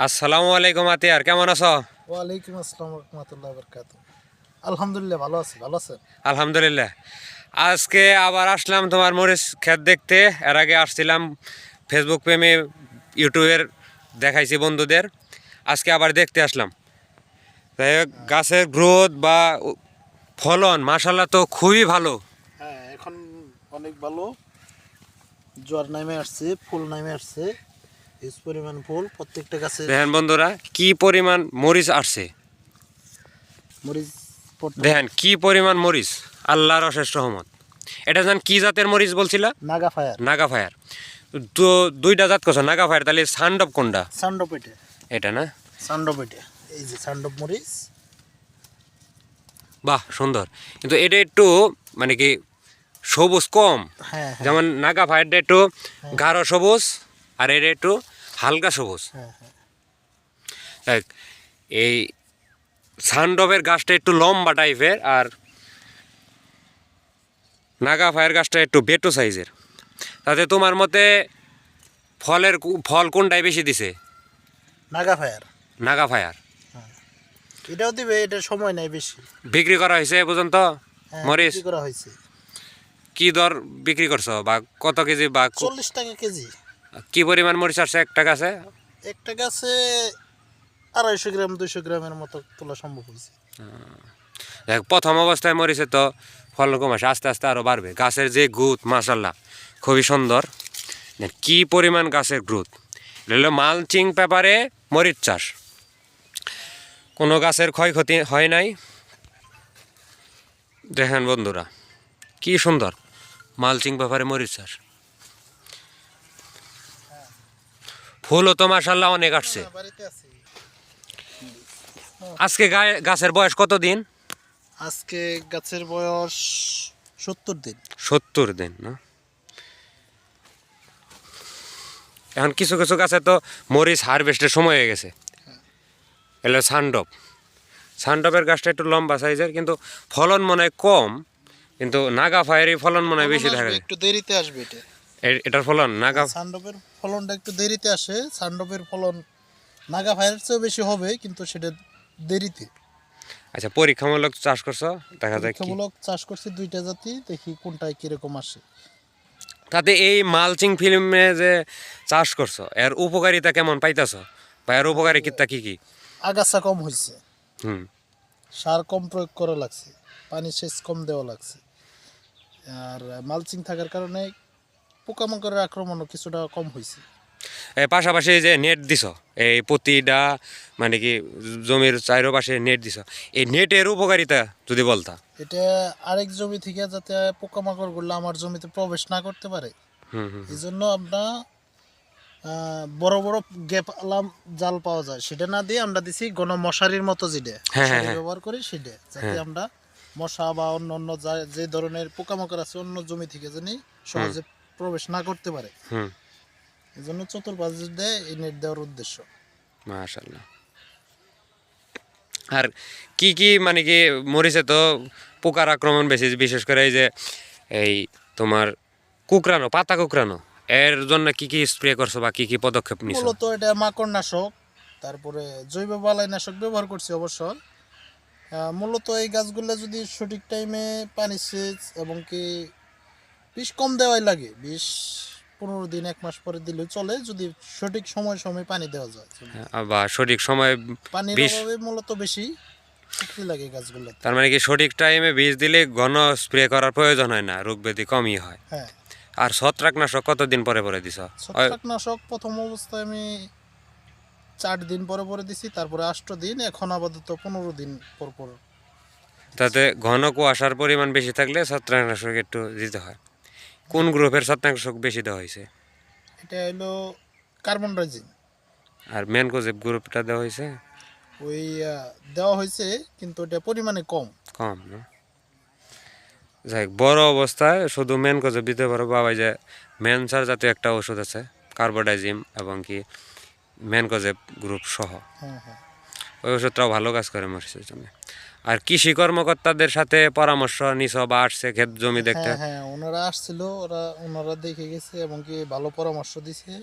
আসসালামু আলাইকুম আতিয়ার, কেমন আছো? ওয়ালাইকুম আসসালাম রহমতুল্লাহ বরকাত। আলহামদুলিল্লাহ ভালো আছি, ভালো আছেন? আলহামদুলিল্লাহ। আজকে আবার আসলাম তোমার মরিচ ক্ষেত দেখতে। এর আগে আসছিলাম ফেসবুক পেমে, ইউটিউবের দেখাইছি বন্ধুদের। আজকে আবার দেখতে আসলাম। তাই হোক, গাছের গ্রোথ বা ফলন মাশাল্লাহ তো খুবই ভালো। হ্যাঁ, এখন অনেক ভালো। জ্বর নামে আসছে, ফুল নামে আসছে, হিউজ পরিমাণ ফুল প্রত্যেকটা গাছে। দেখেন বন্ধুরা, কি পরিমাণ মরিচ আসছে। মরিচ দেখেন কি পরিমাণ মরিচ, আল্লাহর অশেষ রহমত। এটা জান কি জাতের মরিচ বলছিলা? নাগা ফায়ার। নাগা ফায়ার। তো দুইটা জাত করছো নাগা ফায়ার, তাহলে সান্ডব কোনটা? সান্ডপ এটা, এটা না? সান্ডপ এটা, এই যে সান্ডপ মরিচ। বাহ, সুন্দর। কিন্তু এটা একটু মানে কি সবুজ কম। হ্যাঁ হ্যাঁ যেমন নাগা ফায়ারটা একটু হ্যাঁ। গাঢ় সবুজ, আর এটা একটু হালকা সবুজ। হ্যাঁ হ্যাঁ দেখ, এই সানডবের গাছটা একটু লম্বা টাইপের, আর নাগা ফায়ার গাছটা একটু বেটো সাইজের। তাতে তোমার মতে ফল কোনটাই বেশি দিছে? নাগা ফায়ার। নাগা ফায়ার। এটাও দিবে, এটা সময় নাই বেশি। বিক্রি করা হয়েছে এ পর্যন্ত হ্যাঁ, মরিচ? বিক্রি করা হয়েছে। কি দর বিক্রি করছো, বা কত কেজি, বা 40 টাকা কেজি। কি পরিমাণ মরিচ আসছে একটা গাছে? একটা গাছে 250 গ্রাম 200 গ্রামের মতো তোলা সম্ভব হয়েছে। দেখ, প্রথম অবস্থায় মরিচে তো ফলন কম আসে, আস্তে আস্তে আরও বাড়বে। গাছের যে গ্রোথ মাশাল্লাহ খুবই সুন্দর। দেখ কি পরিমাণ গাছের গ্রোথ। হলো মালচিং পেপারে মরিচ চাষ, কোনো গাছের ক্ষয়ক্ষতি হয় নাই। দেখেন বন্ধুরা, কি সুন্দর মালচিং পেপারে মরিচ চাষ। ফুলও তো মাশাল্লাহ অনেক আসছে। বাড়িতে আছি। আজকে গাছের বয়স কত দিন? আজকে গাছের বয়স 70 দিন। 70 দিন না? এখন কিছু কিছু গাছে তো মরিচ হারভেস্টের সময় হয়ে গেছে। এলো সানডপ। সানডপের গাছটা একটু লম্বা সাইজের, কিন্তু ফলন মনে হয় কম। কিন্তু নাগা ফায়ারি ফলন মনে হয় বেশি দেখা যায়। একটু দেরিতে আসবে এটা। এটার ফলন নাগা সানডপের ফলনটা একটু দেরিতে আসে। সানডপের ফলন নাগা ফায়ারের চেয়েও বেশি হবে, কিন্তু সেটা দেরিতে। আচ্ছা, পরীক্ষামূলক চাষ করছো, দেখা যায় কি। পরীক্ষামূলক চাষ করছি দুইটা জাতি, দেখি কোনটায় কিরকম আসে। তাতে এই মালচিং ফিল্মে যে চাষ করছো, এর উপকারিতা কেমন পাইতেছো, বা এর উপকারিতা কি কি? আগাছা কম হয়েছে, হুম। সার কম প্রয়োগ করা লাগছে, পানি সেচ কম দেওয়া লাগছে। আর মালচিং থাকার কারণে পোকামাকড়ের আক্রমণও কিছুটা কম হয়েছে। এর পাশাপাশি যে নেট দিছ, এই প্রতিটা মানে কি জমির চারপাশে নেট দিছ, এই নেটের উপকারিতা যদি বলতা। এটা আরেক জমি থেকে যাতে পোকামাকড়গুলো আমার জমিতে প্রবেশ না করতে পারে, হুম হুম এই জন্য আমরা বড় বড় গ্যাপ আলাম জাল পাওয়া যায়, সেটা না দিয়ে আমরা দিছি ঘন মশারির মতো, যেটা হ্যাঁ, মশারি হ্যাঁ। ব্যবহার করি, সেটা যাতে হ্যাঁ। আমরা মশা বা অন্য অন্য যে ধরনের পোকামাকড় আছে অন্য জমি থেকে জানি সহজে প্রবেশ না করতে পারে। হুম। এই জন্য চতুর্পাশে দেয় এই নেট দেওয়ার উদ্দেশ্য। মাশাআল্লাহ। আর কি কি মানে কি মরিচে তো পোকার আক্রমণ বেশি, বিশেষ করে এই যে এই তোমার কুকরানো, পাতা কুকরানো, এর জন্য কি কি স্প্রে করছো বা কি কি পদক্ষেপ নিছো? মূলত এটা মাকড়নাশক, তারপরে জৈব বালাইনাশক ব্যবহার করছি অবশ্য। মূলত এই গাছগুলো যদি সঠিক টাইমে পানি সেচ এবং কি বিষ কম দেওয়াই লাগে, বিষ 15 দিন 1 মাস পরে দিলেও চলে, যদি সঠিক সময় সময় পানি দেওয়া যায়। বা সঠিক সময় পানির বিষ, অভাবে মূলত বেশি শুকিয়ে লাগে গাছগুলো। তার মানে কি সঠিক টাইমে বীজ দিলে ঘন স্প্রে করার প্রয়োজন হয় না, রোগ ব্যাধি কমই হয়। হ্যাঁ, আর ছত্রাকনাশক কতদিন পরে পরে দিছ? ছত্রাকনাশক প্রথম অবস্থায় আমি 4 দিন পরে পরে দিছি, তারপরে 8 দিন, এখন আপাতত 15 দিন পর পর। তাতে ঘন কুয়াশার পরিমাণ বেশি থাকলে ছত্রাকনাশক একটু দিতে হয়। কোন গ্রুপের ছত্রাকনাশক বেশি দেওয়া হয়েছে? এটা হলো কার্বন ডাইজিং। আর ম্যানকোজেব গ্রুপটা দেওয়া হয়েছে? ওই দেওয়া হয়েছে, কিন্তু এটা পরিমাণে কম। কম না? যাই হোক, বড় অবস্থায় শুধু ম্যানকোজেব দিতে পারো, বাবা যে ম্যানসার জাতীয় একটা ওষুধ আছে, কার্বোডাইজিম এবং কি ম্যানকোজেব গ্রুপ সহ, হ্যাঁ হ্যাঁ ওই ওষুধটাও ভালো কাজ করে মরিচের জন্য। আর কৃষি কর্মকর্তাদের সাথে পরামর্শ নিছ বা আসছে ক্ষেত জমি দেখতে? হ্যাঁ হ্যাঁ, ওনারা আসছিল, ওনারা দেখে গেছে এবং কি ভালো পরামর্শ দিছে।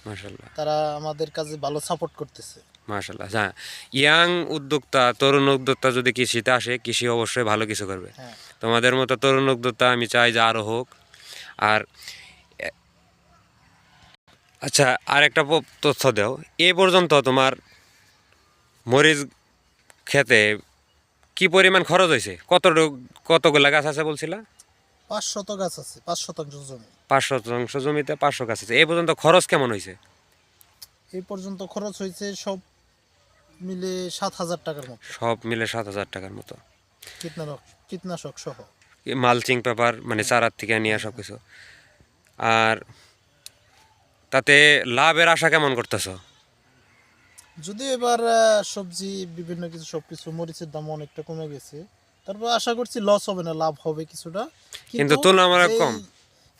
মাশাআল্লাহ তারা আমাদের কাজে ভালো সাপোর্ট করতেছে। মাশাআল্লাহ। হ্যাঁ, ইয়াং উদ্যোক্তা, তরুণ উদ্যোক্তা যদি কৃষিতে আসে, কৃষি অবশ্যই ভালো কিছু করবে। হ্যাঁ, তোমাদের মতো তরুণ উদ্যোক্তা আমি চাই যে আরও হোক। আর আচ্ছা, আর একটা তথ্য দাও, এ পর্যন্ত তোমার মরিচ খেতে কি পরিমাণ খরচ হয়েছে? কতগুলা গাছ আছে বলছিলা? 500 গাছ আছে, 5 শতাংশ জমি। 500 জমিতে 500 গাছ আছে। এ পর্যন্ত খরচ কেমন হয়েছে? এই পর্যন্ত খরচ হয়েছে সব মিলে 7,000 টাকার মতো, সব মিলে 7,000 টাকার মতো। কীটনাশক সহ। মালচিং পেপার মানে চারার থেকে নিয়ে সব কিছু। আর তাতে লাভের আশা কেমন করতেছো? যদি এবার সবজি বিভিন্ন কিছু সবকিছু মরিচের দাম অনেকটা কমে গেছে, তারপর আশা করছি লস হবে না, লাভ হবে কিছুটা। কিন্তু তুলনামূলক কম।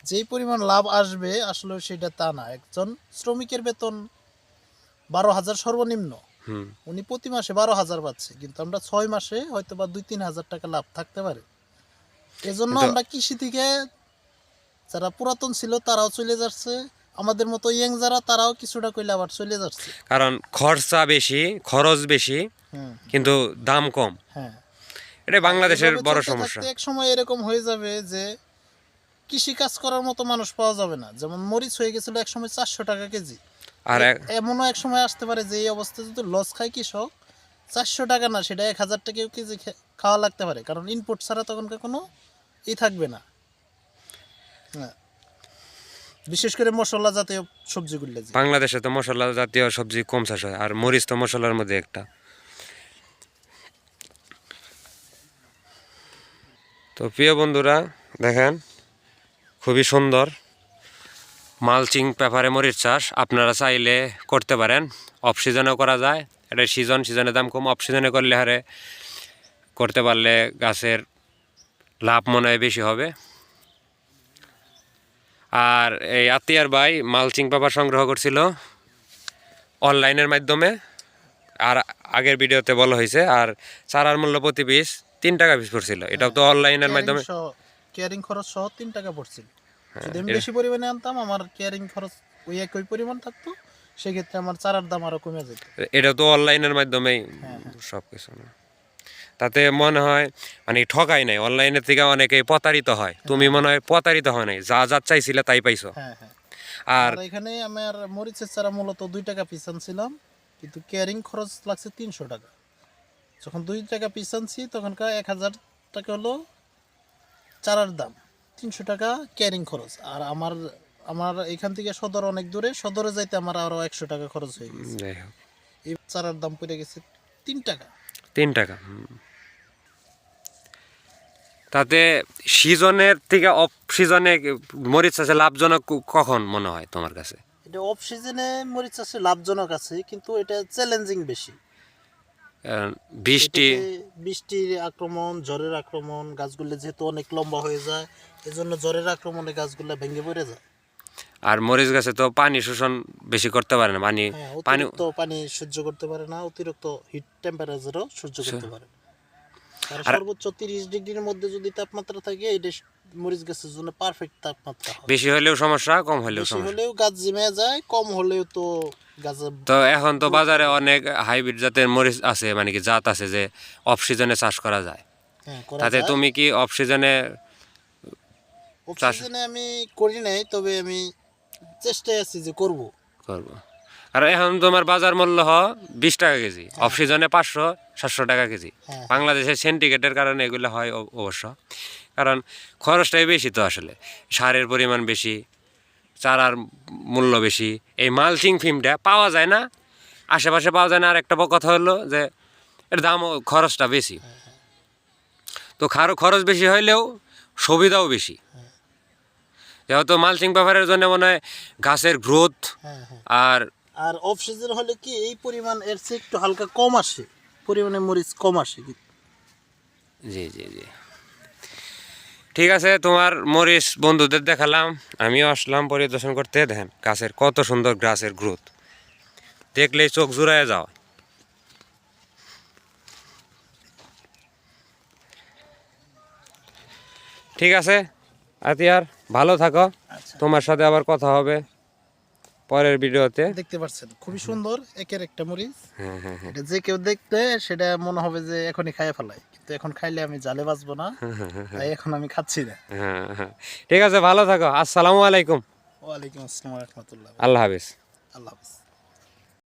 যেই পরিমাণ লাভ আসবে আসলে সেটা তা না। একজন শ্রমিকের বেতন 12,000 সর্বনিম্ন, হুম। উনি প্রতি মাসে 12,000 পাচ্ছে, কিন্তু আমরা 6 মাসে হয়তো বা 2-3 হাজার টাকা লাভ থাকতে পারে। এজন্য কিন্তু আমরা কৃষি থেকে যারা পুরাতন ছিল তারাও চলে যাচ্ছে, আমাদের মতো ইয়াং যারা তারাও কিছুটা কইলে আবার চলে যাচ্ছে। কারণ খরচা বেশি, খরচ বেশি, হুম, কিন্তু দাম কম। হ্যাঁ। এটা বাংলাদেশের এভাবে বড় চলতে সমস্যা। থাকতে এক সময় এরকম হয়ে যাবে যে কৃষি কাজ করার মতো মানুষ পাওয়া যাবে না। যেমন মরিচ হয়ে গেছিল এক সময় 400 টাকা কেজি। আর এমনও এক সময় আসতে পারে যে এই অবস্থায় যদি লস খায় কৃষক, 400 টাকা না, সেটা 1,000 টাকাও কেজি খাওয়া লাগতে পারে, কারণ ইনপুট ছাড়া তখনকার কোনো থাকবে না। হ্যাঁ, বিশেষ করে মশলা জাতীয় সবজিগুলো যে। বাংলাদেশে তো মশলা জাতীয় সবজি কম চাষ হয়, আর মরিচ তো মশলার মধ্যে একটা। তো প্রিয় বন্ধুরা, দেখেন খুবই সুন্দর মালচিং পেপারে মরিচ চাষ। আপনারা চাইলে করতে পারেন, অফ সিজনেও করা যায়। এটা সিজনের দাম কম, অফ সিজনে করলে হারে করতে পারলে গাছের লাভ মনে হয় বেশি হবে। আর এই আত্মীয়ার ভাই মালচিং পেপার সংগ্রহ করছিল অনলাইনের মাধ্যমে, আর আগের ভিডিওতে বলা হয়েছে। আর চারার মূল্য প্রতি পিস 3 টাকা পিস পড়ছিল। এটাও তো অনলাইনের মাধ্যমে। কেয়ারিং খরচ সহ 3 টাকা পড়ছিল। যদি আমি এটা- বেশি পরিমাণে আনতাম, আমার কেয়ারিং খরচ ওই একই পরিমাণ থাকতো, সেক্ষেত্রে আমার চারার দাম আরো কমে যেত। এটাও তো অনলাইনের মাধ্যমেই সব কিছু না। তাতে মনে হয় মানে ঠকাই নাই, অনলাইনের থেকে অনেকেই প্রতারিত হয়। তুমি মনে হয় প্রতারিত হয় নাই, যা যা চাইছিলে তাই পাইছো। হ্যাঁ, হ্যাঁ। আর আর এখানে আমার মরিচের চারা মূলত 2 টাকা পিস আনছিলাম, কিন্তু কেয়ারিং খরচ লাগছে 300 টাকা। যখন 2 টাকা পিস আনছি তখনকার 1,000 টাকা হলো চারার দাম, 300 টাকা কেয়ারিং খরচ। আর আমার আমার এখান থেকে সদর অনেক দূরে, সদরে যাইতে আমার আরো 100 টাকা খরচ হয়ে গেছে। যাই হোক, এই চারার দাম পড়ে গেছে 3 টাকা। 3 টাকা। তাতে সিজনের থেকে অফ সিজনে মরিচ চাষে লাভজনক কখন মনে হয় তোমার কাছে? এটা অফ সিজনে মরিচ চাষে লাভজনক আছে, কিন্তু এটা চ্যালেঞ্জিং বেশি। বৃষ্টি, এটাতে বৃষ্টির আক্রমণ, ঝড়ের আক্রমণ, গাছগুলো যেহেতু অনেক লম্বা হয়ে যায়, এজন্য ঝড়ের আক্রমণে গাছগুলো ভেঙে পড়ে যায়। আর মরিচ গাছে তো পানি শোষণ বেশি করতে পারে না। পানি হ্যাঁ, পানি অতিরিক্ত পানি সহ্য করতে পারে না, অতিরিক্ত হিট টেম্পারেচারও সহ্য করতে পারে না। আর সর্বোচ্চ 30 ডিগ্রির মধ্যে যদি তাপমাত্রা থাকে, এটা মরিচ গাছের জন্য পারফেক্ট তাপমাত্রা হয়। বেশি হলেও সমস্যা, কম হলেও বেশি সমস্যা। হলেও গাছ জিমে যায়, কম হলেও তো গাছ। তো এখন তো বাজারে অনেক হাইব্রিড জাতের মরিচ আছে, মানে কি জাত আছে যে অফ সিজনে চাষ করা যায়। হ্যাঁ, করা তাতে যায়। তুমি কি অফ সিজনে অক্সিজেনে আমি করি নাই, তবে আমি চেষ্টায় আছি যে করব। করবো? আর এখন তোমার বাজার মূল্য 20 টাকা কেজি, অফ সিজনে 500-700 টাকা কেজি। হ্যাঁ। বাংলাদেশের সেন্টিগ্রেটের কারণে এগুলো হয় অবশ্য, কারণ খরচটাই বেশি তো আসলে, সারের পরিমাণ বেশি, চারার মূল্য বেশি। এই মালচিং ফিমটা পাওয়া যায় না, আশেপাশে পাওয়া যায় না। আর একটা কথা হলো যে এর দামও, খরচটা বেশি। তো খরচ বেশি হইলেও সুবিধাও বেশি। যেহেতু মালচিং পেপারের জন্য মনে হয় গাছের গ্রোথ হ্যাঁ, হ্যাঁ। আর আর অফ সিজন হলে কি এই পরিমাণ এর চেয়ে একটু হালকা কম আসে, পরিমাণে মরিচ কম আসে। জি জি জি, ঠিক আছে। তোমার মরিচ বন্ধুদের দেখালাম, আমিও আসলাম পরিদর্শন করতে। দেখেন গাছের কত সুন্দর, গাছের গ্রোথ দেখলেই চোখ জুড়ায় যাও। ঠিক আছে আতিয়ার, ভালো থাকো। আচ্ছা। তোমার সাথে আবার কথা হবে পরের ভিডিওতে। দেখতে পাচ্ছেন খুবই সুন্দর একের একটা মরিচ। হ্যাঁ হ্যাঁ হ্যাঁ। এটা যে কেউ দেখতে সেটা মনে হবে যে এখনই খাইয়ে ফেলাই, কিন্তু এখন খাইলে আমি জালে বাঁচবো না, তাই এখন আমি খাচ্ছি না। হ্যাঁ হ্যাঁ, ঠিক আছে, ভালো থাকো। আসসালামু আলাইকুম। ওয়ালাইকুম আসসালাম রহমতুল্লাহ। আল্লাহ হাফিজ। আল্লাহ হাফিজ।